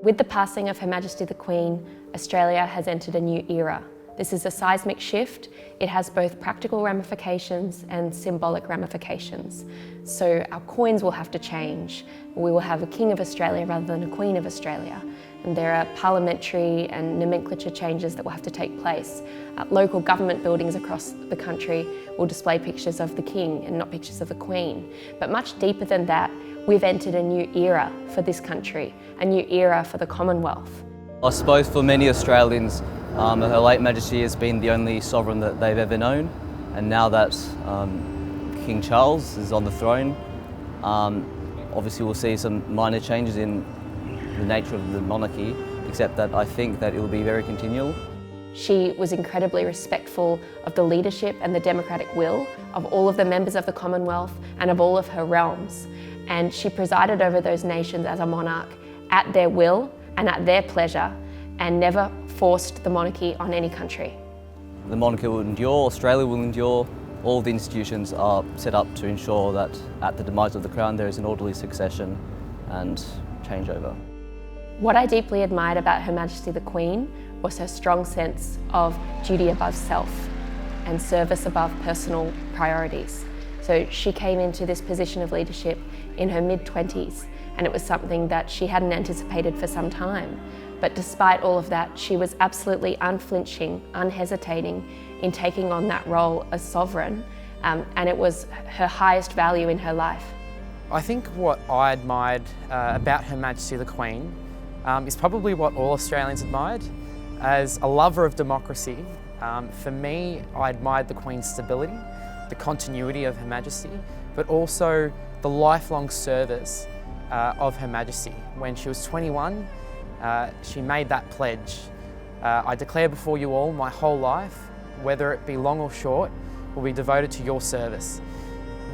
With the passing of Her Majesty the Queen, Australia has entered a new era. This is a seismic shift. It has both practical ramifications and symbolic ramifications. So our coins will have to change. We will have a King of Australia rather than a Queen of Australia. And there are parliamentary and nomenclature changes that will have to take place. Local government buildings across the country will display pictures of the King and not pictures of the Queen. But much deeper than that, we've entered a new era for this country, a new era for the Commonwealth. I suppose for many Australians, Her late Majesty has been the only sovereign that they've ever known, and now that King Charles is on the throne, obviously we'll see some minor changes in the nature of the monarchy, except that I think that it will be very continual. She was incredibly respectful of the leadership and the democratic will of all of the members of the Commonwealth and of all of her realms. And she presided over those nations as a monarch at their will and at their pleasure, and never forced the monarchy on any country. The monarchy will endure, Australia will endure. All the institutions are set up to ensure that at the demise of the Crown there is an orderly succession and changeover. What I deeply admired about Her Majesty the Queen was her strong sense of duty above self and service above personal priorities. So she came into this position of leadership in her mid-20s, and it was something that she hadn't anticipated for some time. But despite all of that, she was absolutely unflinching, unhesitating in taking on that role as sovereign, and it was her highest value in her life. I think what I admired about Her Majesty the Queen is probably what all Australians admired. As a lover of democracy, for me, I admired the Queen's stability, the continuity of Her Majesty, but also the lifelong service of Her Majesty. When she was 21, she made that pledge. I declare before you all, my whole life, whether it be long or short, will be devoted to your service.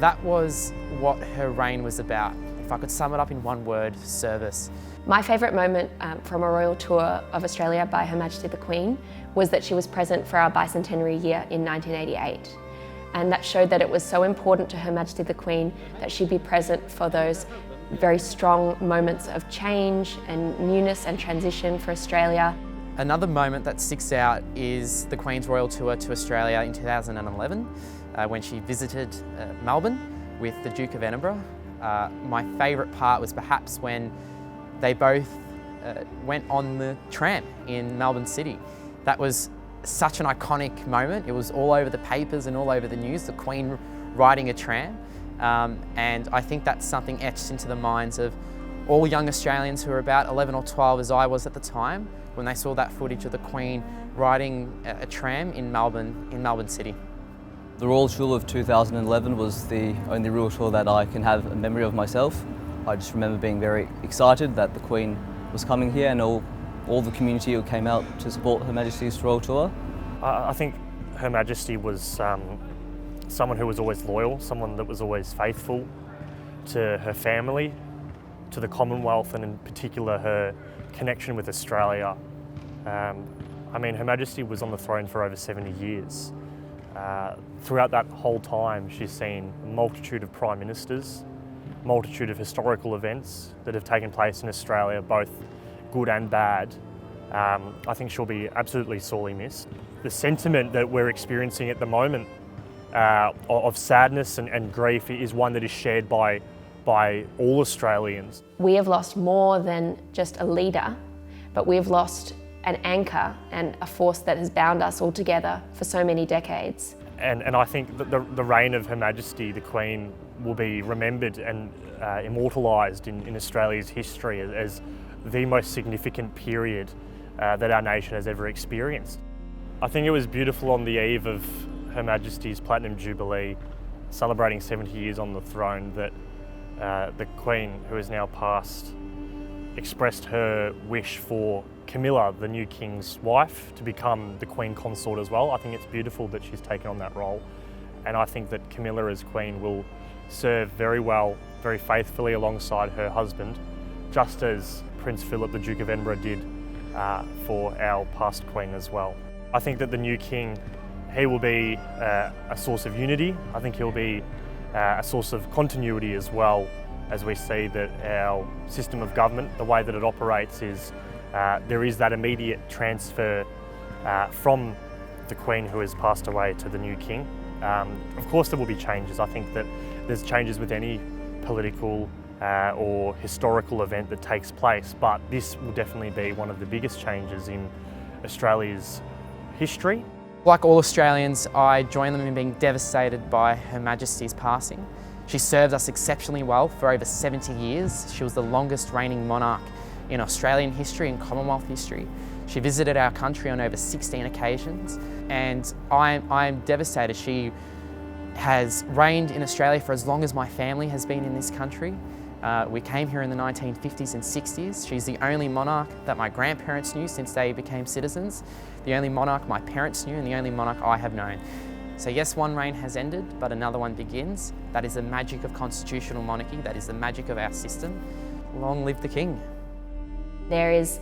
That was what her reign was about. If I could sum it up in one word, service. My favourite moment from a royal tour of Australia by Her Majesty the Queen was that she was present for our bicentenary year in 1988. And that showed that it was so important to Her Majesty the Queen that she be present for those very strong moments of change and newness and transition for Australia. Another moment that sticks out is the Queen's royal tour to Australia in 2011 when she visited Melbourne with the Duke of Edinburgh. My favourite part was perhaps when they both went on the tram in Melbourne City. That was such an iconic moment. It was all over the papers and all over the news, the Queen riding a tram. And I think that's something etched into the minds of all young Australians who were about 11 or 12, as I was at the time, when they saw that footage of the Queen riding a tram in Melbourne City. The Royal Tour of 2011 was the only royal tour that I can have a memory of myself. I just remember being very excited that the Queen was coming here and all the community who came out to support Her Majesty's royal tour. I think Her Majesty was someone who was always loyal, someone that was always faithful to her family, to the Commonwealth, and in particular her connection with Australia. I mean, Her Majesty was on the throne for over 70 years. Throughout that whole time, she's seen a multitude of prime ministers, multitude of historical events that have taken place in Australia, both good and bad. I think she'll be absolutely sorely missed. The sentiment that we're experiencing at the moment of sadness and grief is one that is shared by all Australians. We have lost more than just a leader, but we've lost an anchor and a force that has bound us all together for so many decades. And I think that the reign of Her Majesty, the Queen, will be remembered and immortalised in Australia's history as the most significant period that our nation has ever experienced. I think it was beautiful on the eve of Her Majesty's Platinum Jubilee, celebrating 70 years on the throne, that the Queen, who is now passed, expressed her wish for Camilla, the new King's wife, to become the Queen Consort as well. I think it's beautiful that she's taken on that role, and I think that Camilla as Queen will serve very well, very faithfully alongside her husband, just as Prince Philip, the Duke of Edinburgh, did for our past Queen as well. I think that the new King, he will be a source of unity. I think he'll be a source of continuity as well as we see that our system of government, the way that it operates is there is that immediate transfer from the Queen who has passed away to the new King. Of course there will be changes. I think that there's changes with any political or historical event that takes place, but this will definitely be one of the biggest changes in Australia's history. Like all Australians, I join them in being devastated by Her Majesty's passing. She served us exceptionally well for over 70 years. She was the longest reigning monarch in Australian history and Commonwealth history. She visited our country on over 16 occasions, and I'm devastated. She has reigned in Australia for as long as my family has been in this country. We came here in the 1950s and 60s. She's the only monarch that my grandparents knew since they became citizens, the only monarch my parents knew, and the only monarch I have known. So yes, one reign has ended, but another one begins. That is the magic of constitutional monarchy. That is the magic of our system. Long live the King. There is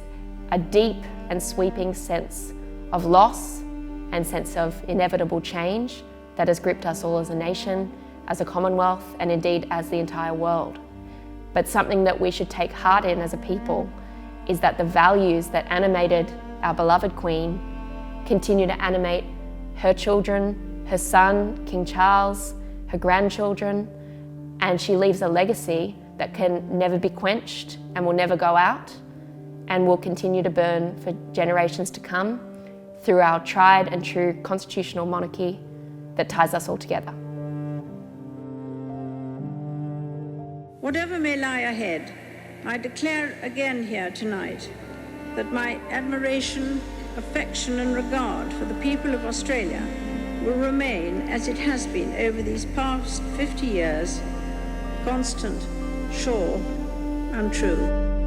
a deep and sweeping sense of loss and sense of inevitable change that has gripped us all as a nation, as a Commonwealth, and indeed as the entire world. But something that we should take heart in as a people is that the values that animated our beloved Queen continue to animate her children, her son, King Charles, her grandchildren, and she leaves a legacy that can never be quenched and will never go out and will continue to burn for generations to come through our tried and true constitutional monarchy that ties us all together. Whatever may lie ahead, I declare again here tonight that my admiration, affection and regard for the people of Australia will remain as it has been over these past 50 years, constant, sure and true.